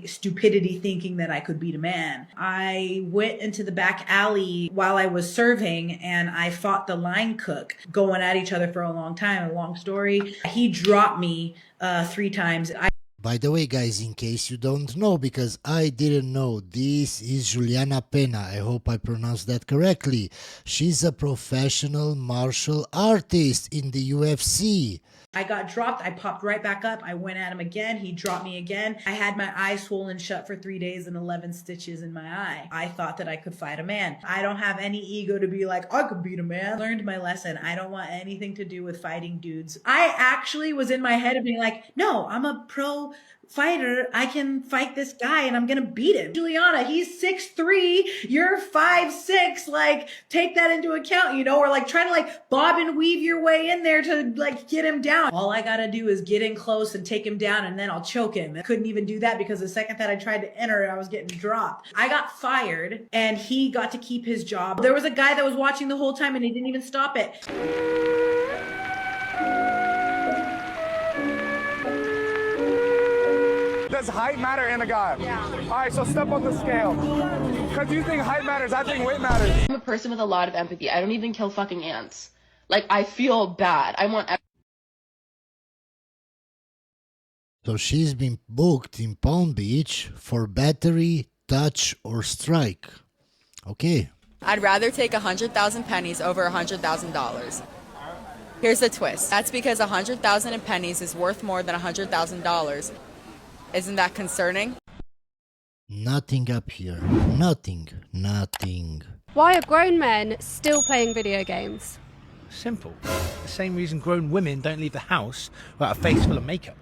stupidity thinking that I could beat a man. I went into the back alley while I was serving and I fought the line cook, going at each other for a long time. A long story. He dropped me 3 times. By the way, guys, in case you don't know, because I didn't know, this is Juliana Pena. I hope I pronounced that correctly. She's a professional martial artist in the UFC. I got dropped. I popped right back up. I went at him again. He dropped me again. I had my eye swollen shut for 3 days and 11 stitches in my eye. I thought that I could fight a man. I don't have any ego to be like, I could beat a man. Learned my lesson. I don't want anything to do with fighting dudes. I actually was in my head of being like, no, I'm a pro fighter. I can fight this guy and I'm gonna beat him. Juliana, he's 6'3", you're 5'6", like take that into account, you know, or like trying to like bob and weave your way in there to like get him down. All I gotta do is get in close and take him down and then I'll choke him. I couldn't even do that because the second that I tried to enter, I was getting dropped. I got fired and he got to keep his job. There was a guy that was watching the whole time and he didn't even stop it. Does height matter in a guy? Yeah. All right, so step on the scale. Because you think height matters, I think weight matters. I'm a person with a lot of empathy. I don't even kill fucking ants. Like, I feel bad. I want... So she's been booked in Palm Beach for battery, touch, or strike. Okay. I'd rather take 100,000 pennies over $100,000. Here's the twist. That's because 100,000 in pennies is worth more than $100,000. Isn't that concerning? Nothing up here. Nothing. Nothing. Why are grown men still playing video games? Simple. The same reason grown women don't leave the house without a face full of makeup.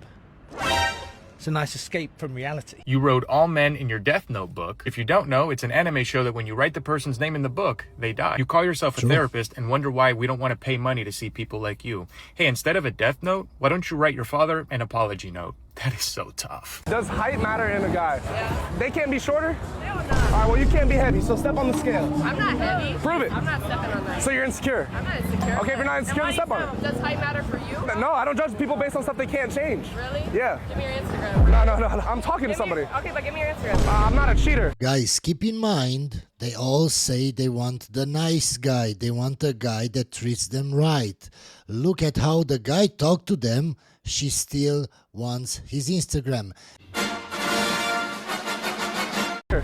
It's a nice escape from reality. You wrote all men in your Death Note book. If you don't know, it's an anime show that when you write the person's name in the book, they die. You call yourself a therapist and wonder why we don't want to pay money to see people like you. Hey, instead of a death note, why don't you write your father an apology note? That is so tough. Does height matter in a guy? Yeah. They can't be shorter? No, I'm not. All right, well, you can't be heavy, so step on the scale. I'm not heavy. Prove it. I'm not stepping on that. So you're insecure? I'm not insecure. Okay, if you're not insecure, then step on it. Does height matter for you? No, I don't judge people based on stuff they can't change. Really? Yeah. Give me your Instagram. No. I'm talking to somebody. Okay, but give me your Instagram. I'm not a cheater. Guys, keep in mind, they all say they want the nice guy. They want a guy that treats them right. Look at how the guy talked to them. She still wants his Instagram.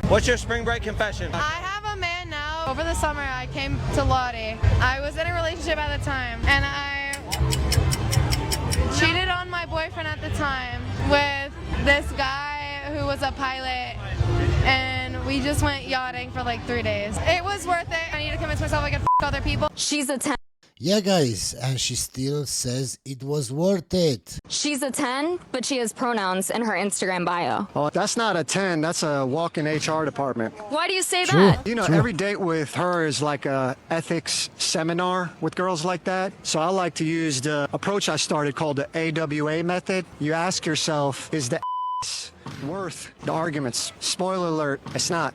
What's your spring break confession? I have a man now. Over the summer, I came to Lottie. I was in a relationship at the time, and I cheated on my boyfriend at the time with this guy who was a pilot, and we just went yachting for like 3 days. It was worth it. I need to convince myself I can f*** other people. She's a 10. Yeah, guys, and she still says it was worth it. She's a 10, but she has pronouns in her Instagram bio. Oh, that's not a 10. That's a walk-in HR department. Why do you say True. that? You know, every date with her is like a ethics seminar with girls like that. So I like to use the approach I started called the AWA method. You ask yourself, is the worth the arguments? Spoiler alert, it's not.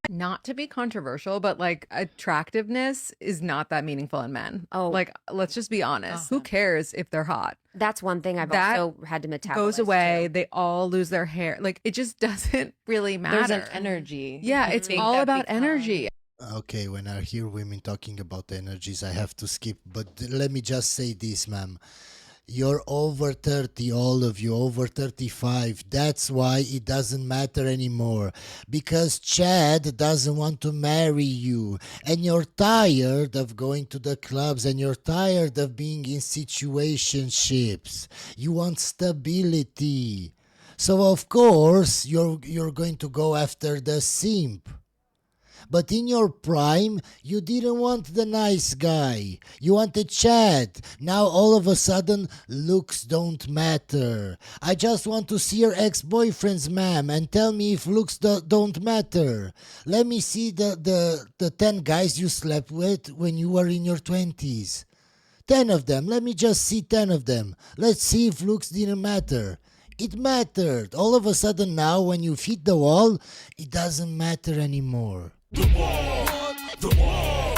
Not to be controversial, but like attractiveness is not that meaningful in men. Oh, like let's just be honest. Who cares if they're hot? That's one thing I've also had to metabolize. Goes away. Too. They all lose their hair. Like it just doesn't really matter. There's an energy. Yeah, it's all about energy. Okay, when I hear women talking about energies, I have to skip. But let me just say this, ma'am. You're over 30, all of you, over 35. That's why it doesn't matter anymore. Because Chad doesn't want to marry you. And you're tired of going to the clubs. And you're tired of being in situationships. You want stability. So, of course, you're going to go after the simp. But in your prime, you didn't want the nice guy. You wanted Chad. Now all of a sudden, looks don't matter. I just want to see your ex-boyfriends, ma'am, and tell me if looks don't matter. Let me see the 10 guys you slept with when you were in your 20s. 10 of them. Let me just see 10 of them. Let's see if looks didn't matter. It mattered. All of a sudden now, when you hit the wall, it doesn't matter anymore. The wall, the wall,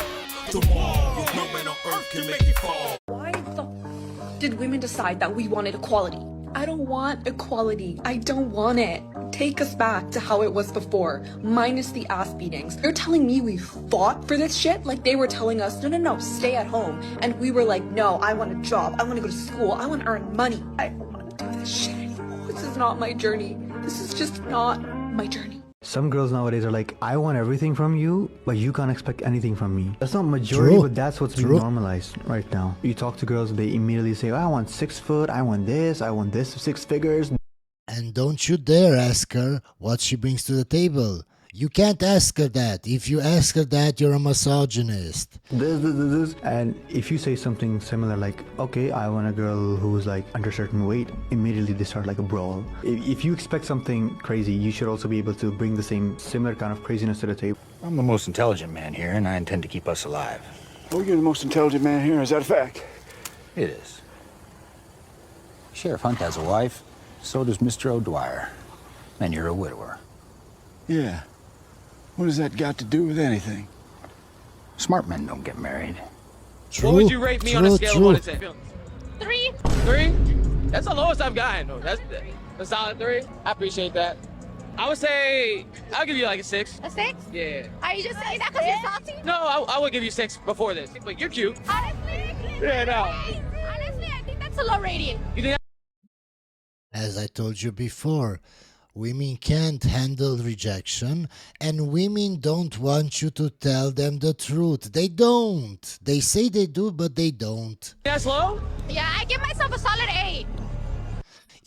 the wall. No man on earth can make it fall. Why the did women decide that we wanted equality? I don't want equality. I don't want it. Take us back to how it was before, minus the ass beatings. They're telling me we fought for this shit like they were telling us, no, stay at home. And we were like, no, I want a job. I want to go to school. I want to earn money. I don't want to do this shit anymore. This is not my journey. This is just not my journey. Some girls nowadays are like, I want everything from you, but you can't expect anything from me. That's not majority, but that's what's being normalized right now. You talk to girls, they immediately say, I want 6 foot, I want this 6 figures. And don't you dare ask her what she brings to the table. You can't ask her that. If you ask her that, you're a misogynist. This. And if you say something similar like, okay, I want a girl who's like under certain weight, immediately they start like a brawl. If you expect something crazy, you should also be able to bring the similar kind of craziness to the table. I'm the most intelligent man here, and I intend to keep us alive. Oh, you're the most intelligent man here. Is that a fact? It is. Sheriff Hunt has a wife. So does Mr. O'Dwyer. And you're a widower. Yeah. What does that got to do with anything? Smart men don't get married. What would you rate me on a scale of 1 to 10? 3. 3? That's the lowest I've gotten. That's a solid 3. I appreciate that. I would say, I'll give you like a 6. A 6? Yeah. Are you just saying that because you're salty? No, I would give you 6 before this. But you're cute. Honestly? Yeah, no. Honestly, I think that's a low rating. You think As I told you before, women can't handle rejection, and women don't want you to tell them the truth. They don't. They say they do, but they don't. that's low? Yeah, I give myself a solid 8.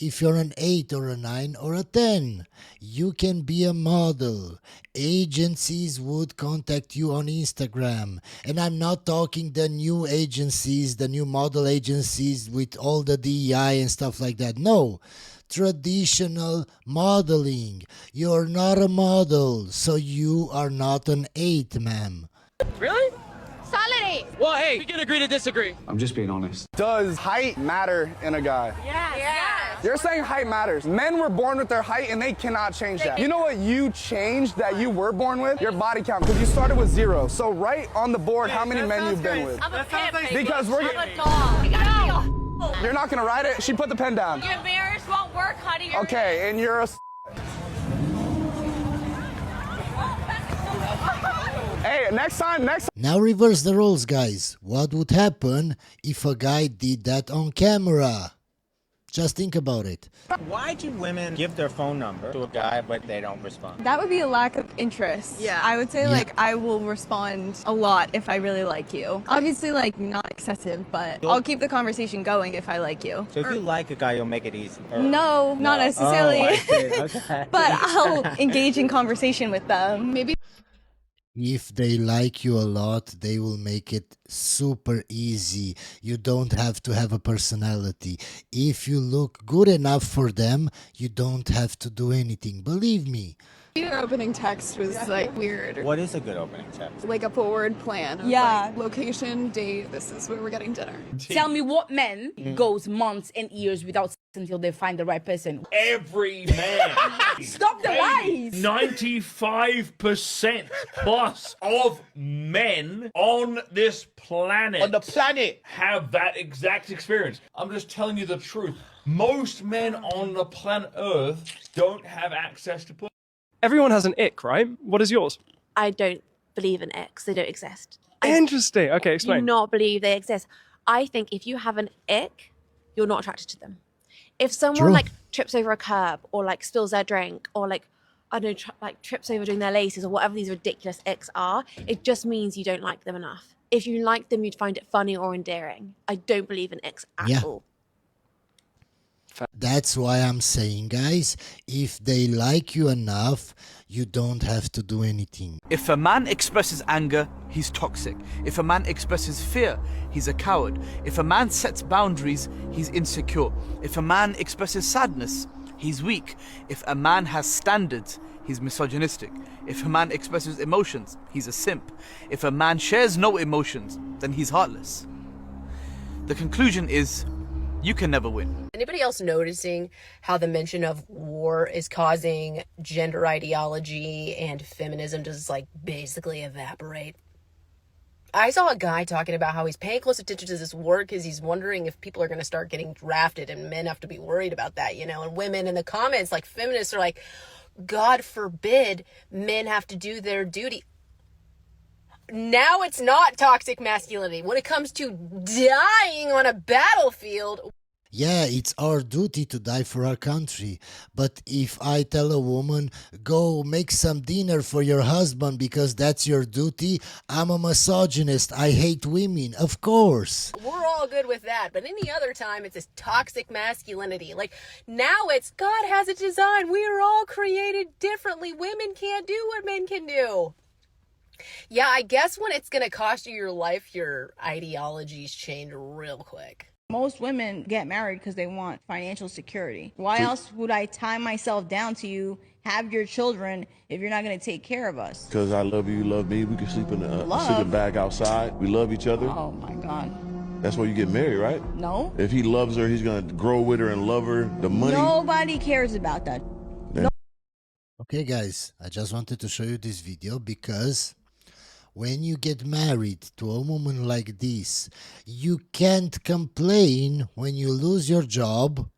If you're an 8 or a 9 or a 10, you can be a model. Agencies would contact you on Instagram. And I'm not talking the new agencies, the new model agencies with all the DEI and stuff like that. No. Traditional modeling. You're not a model, so you are not an 8, ma'am. Really? Solid 8. Well, hey, we can agree to disagree. I'm just being honest. Does height matter in a guy? Yes. You're saying height matters. Men were born with their height and they cannot change that. You know what you changed that you were born with? Your body count, because you started with 0. So right on the board, how many men you've been with? I'm a pimp. Because we're I'm a dog. You're not gonna ride it? She put the pen down. Your marriage won't work, honey. Okay, and you're a Hey, next time. Now reverse the roles, guys. What would happen if a guy did that on camera? Just think about it. Why do women give their phone number to a guy but they don't respond? That would be a lack of interest. Yeah. I would say like I will respond a lot if I really like you. Obviously like not excessive, but I'll keep the conversation going if I like you. So if you like a guy, you'll make it easy. No, not necessarily. Oh, I see. Okay. But I'll engage in conversation with them. Maybe If they like you a lot, they will make it super easy. You don't have to have a personality. If you look good enough for them, you don't have to do anything. Believe me. Your opening text was like weird. What is a good opening text? Like a forward plan. Of, like, location, date, this is where we're getting dinner. Tell me what man goes months and years without sex until they find the right person. Every man. Stop the lies. 95% plus of men on this planet. On the planet. Have that exact experience. I'm just telling you the truth. Most men on the planet Earth don't have access to pussy. Everyone has an ick, right? What is yours? I don't believe in icks. They don't exist. Interesting. Okay, I explain. do not believe they exist. I think if you have an ick, you're not attracted to them. If someone like trips over a curb or like spills their drink or like, I don't know, like trips over doing their laces or whatever these ridiculous icks are, it just means you don't like them enough. If you like them, you'd find it funny or endearing. I don't believe in icks at all. That's why I'm saying, guys, if they like you enough, you don't have to do anything. If a man expresses anger, he's toxic. If a man expresses fear, he's a coward. If a man sets boundaries, he's insecure. If a man expresses sadness, he's weak. If a man has standards, he's misogynistic. If a man expresses emotions, he's a simp. If a man shares no emotions, then he's heartless. The conclusion is, you can never win. Anybody else noticing how the mention of war is causing gender ideology and feminism to just like basically evaporate? I saw a guy talking about how he's paying close attention to this work because he's wondering if people are going to start getting drafted, and men have to be worried about that, you know, and women in the comments, like feminists are like, God forbid men have to do their duty. Now it's not toxic masculinity. When it comes to dying on a battlefield, yeah, it's our duty to die for our country. But if I tell a woman, go make some dinner for your husband because that's your duty, I'm a misogynist. I hate women. Of course. we're all good with that. But any other time, it's this toxic masculinity. Like, now it's God has a design. We are all created differently. Women can't do what men can do. Yeah, I guess when it's going to cost you your life, your ideologies change real quick. Most women get married because they want financial security. Why else would I tie myself down to you, have your children, if you're not going to take care of us? Because I love you, you love me. We can sleep in a sleeping bag outside. We love each other. Oh my God. That's why you get married, right? No. If he loves her, he's going to grow with her and love her. The money. Nobody cares about that. Okay, guys, I just wanted to show you this video because when you get married to a woman like this, you can't complain when you lose your job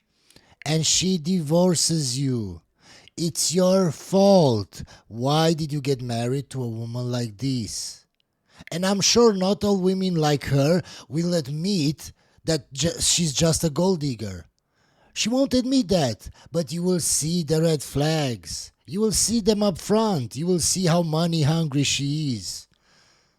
and she divorces you. It's your fault. Why did you get married to a woman like this? And I'm sure not all women like her will admit that she's just a gold digger. She won't admit that, but you will see the red flags. You will see them up front. You will see how money hungry she is.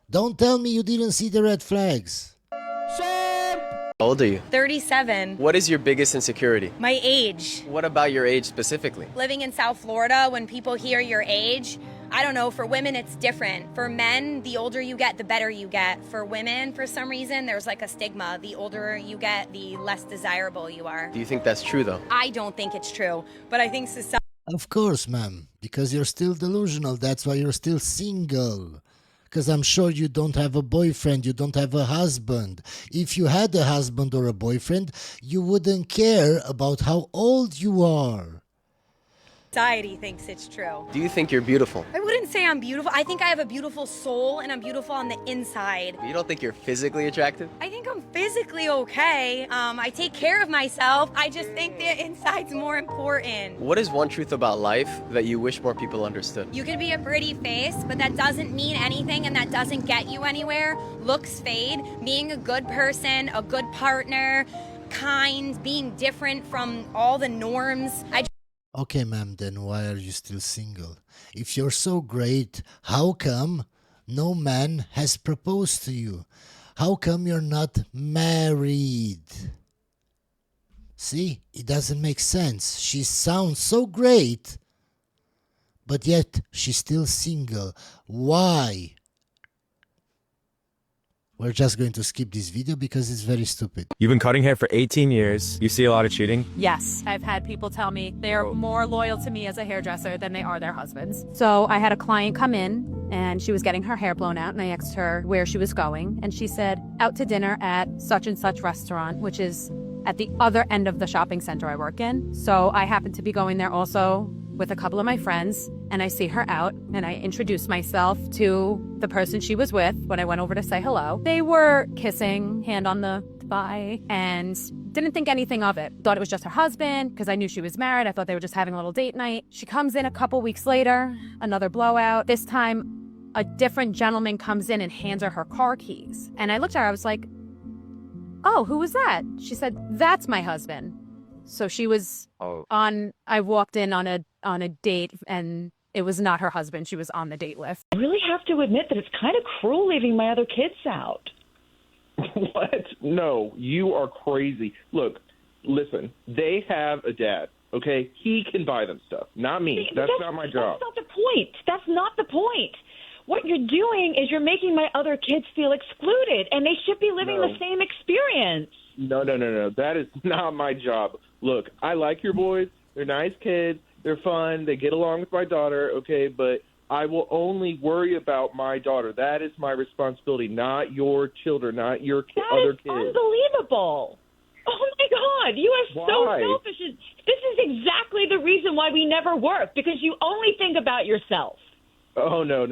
Don't tell me you didn't see the red flags. How old are you? 37. What is your biggest insecurity? My age. What about your age specifically? Living in South Florida, when people hear your age, I don't know, for women it's different. For men, the older you get, the better you get. For women, for some reason, there's like a stigma. The older you get, the less desirable you are. Do you think that's true though? I don't think it's true, but I think society... Of course, ma'am, because you're still delusional. That's why you're still single. Because I'm sure you don't have a boyfriend, you don't have a husband. If you had a husband or a boyfriend, you wouldn't care about how old you are. Society thinks it's true. Do you think you're beautiful? I wouldn't say I'm beautiful. I think I have a beautiful soul and I'm beautiful on the inside. You don't think you're physically attractive? I think I'm physically okay. I take care of myself. I just think the inside's more important. What is one truth about life that you wish more people understood? You can be a pretty face, but that doesn't mean anything and that doesn't get you anywhere. Looks fade. Being a good person, a good partner, kind, being different from all the norms. Okay, ma'am, then why are you still single? If you're so great, how come no man has proposed to you? How come you're not married? See, it doesn't make sense. She sounds so great, but yet she's still single. Why? We're just going to skip this video because it's very stupid. You've been cutting hair for 18 years. You see a lot of cheating? Yes. I've had people tell me they're more loyal to me as a hairdresser than they are their husbands. So I had a client come in and she was getting her hair blown out and I asked her where she was going and she said out to dinner at such and such restaurant, which is at the other end of the shopping center I work in. So I happened to be going there also with a couple of my friends and I see her out and I introduced myself to the person she was with when I went over to say hello. They were kissing, hand on the thigh, and didn't think anything of it. Thought it was just her husband because I knew she was married. I thought they were just having a little date night. She comes in a couple weeks later, another blowout. This time a different gentleman comes in and hands her car keys. And I looked at her, I was like, oh, who was that? She said, that's my husband. So she was I walked in on a date and it was not her husband. She was on the date list. I really have to admit that it's kind of cruel leaving my other kids out. What? No, you are crazy. Look, listen, they have a dad, okay? He can buy them stuff, not me. That's not my job. That's not the point. That's not the point. What you're doing is you're making my other kids feel excluded, and they should be living the same experience. No. That is not my job. Look, I like your boys. They're nice kids. They're fun. They get along with my daughter, okay? But I will only worry about my daughter. That is my responsibility, not your children, not your other kids. That is unbelievable. Oh, my God. You are so selfish. This is exactly the reason why we never work, because you only think about yourself. Oh, no.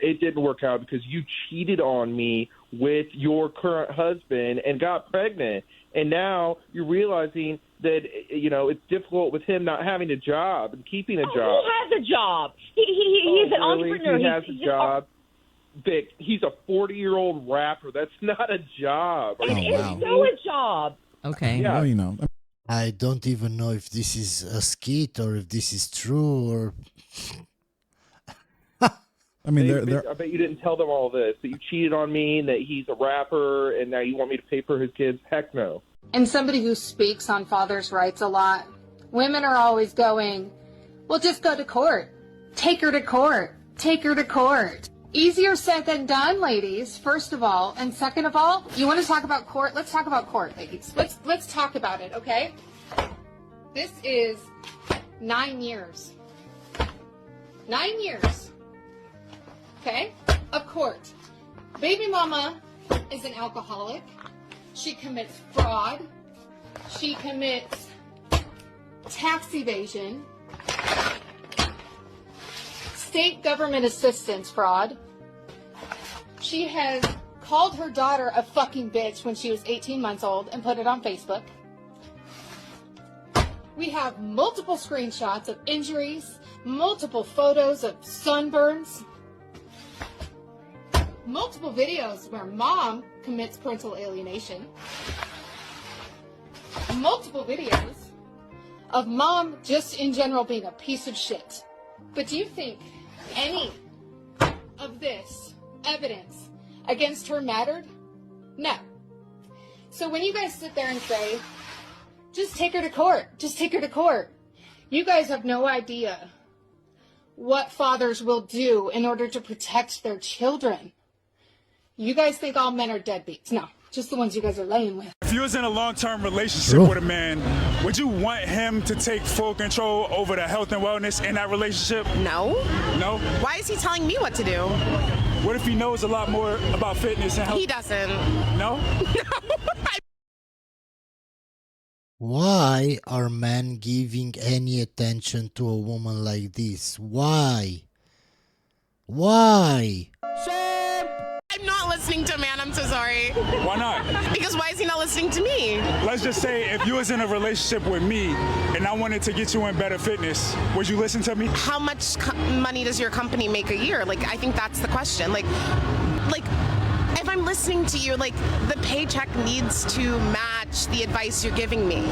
It didn't work out because you cheated on me with your current husband and got pregnant. And now you're realizing that, it's difficult with him not having a job and keeping a job. Who has a job? He's an entrepreneur. He has a job. Vic, he's a 40-year-old rapper. That's not a job. It is still a job. Okay. Yeah. Well, I don't even know if this is a skit or if this is true or... I bet you didn't tell them all this, that you cheated on me and that he's a rapper and now you want me to pay for his kids. Heck no. And somebody who speaks on fathers' rights a lot. Women are always going, well, just go to court. Take her to court. Take her to court. Easier said than done, ladies, first of all. And second of all, you want to talk about court? Let's talk about court, ladies. Let's talk about it, okay? This is 9 years. 9 years. Okay? Of court. Baby mama is an alcoholic. She commits fraud. She commits tax evasion. State government assistance fraud. She has called her daughter a fucking bitch when she was 18 months old and put it on Facebook. We have multiple screenshots of injuries, multiple photos of sunburns, multiple videos where mom commits parental alienation, multiple videos of mom just in general being a piece of shit. But do you think any of this evidence against her mattered? No. So when you guys sit there and say, just take her to court, just take her to court, you guys have no idea what fathers will do in order to protect their children. You guys think all men are deadbeats. No, just the ones you guys are laying with. If you was in a long-term relationship with a man, would you want him to take full control over the health and wellness in that relationship? No. No? Why is he telling me what to do? What if he knows a lot more about fitness and health? He doesn't. No? Why are men giving any attention to a woman like this? Why? Why? I'm not listening to a man, I'm so sorry. Why not? Because why is he not listening to me? Let's just say if you was in a relationship with me and I wanted to get you in better fitness, would you listen to me? How much money does your company make a year? I think that's the question. Like, if I'm listening to you, the paycheck needs to match the advice you're giving me.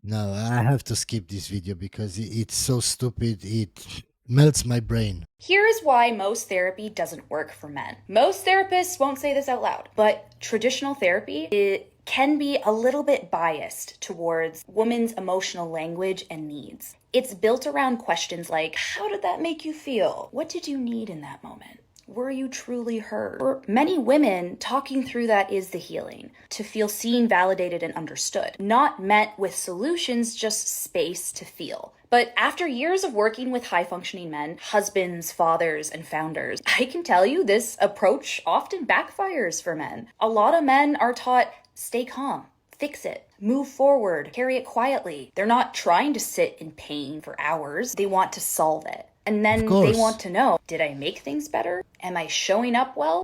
No, I have to skip this video because it's so stupid. It melts my brain. Here's why most therapy doesn't work for men. Most therapists won't say this out loud, but traditional therapy, it can be a little bit biased towards women's emotional language and needs. It's built around questions like, how did that make you feel? What did you need in that moment? Were you truly heard? For many women, talking through that is the healing, to feel seen, validated, and understood. Not met with solutions, just space to feel. But after years of working with high-functioning men, husbands, fathers, and founders, I can tell you this approach often backfires for men. A lot of men are taught, stay calm, fix it, move forward, carry it quietly. They're not trying to sit in pain for hours. They want to solve it. And then they want to know, did I make things better? Am I showing up well?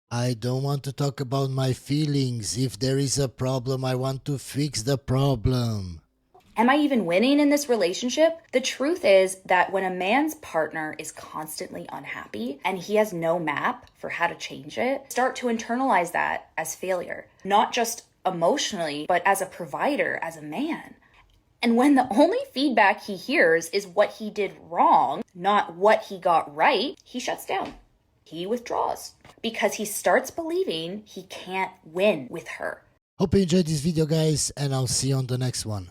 I don't want to talk about my feelings. If there is a problem, I want to fix the problem. Am I even winning in this relationship? The truth is that when a man's partner is constantly unhappy and he has no map for how to change it, start to internalize that as failure, not just emotionally, but as a provider, as a man. And when the only feedback he hears is what he did wrong, not what he got right, he shuts down. He withdraws because he starts believing he can't win with her. Hope you enjoyed this video, guys, and I'll see you on the next one.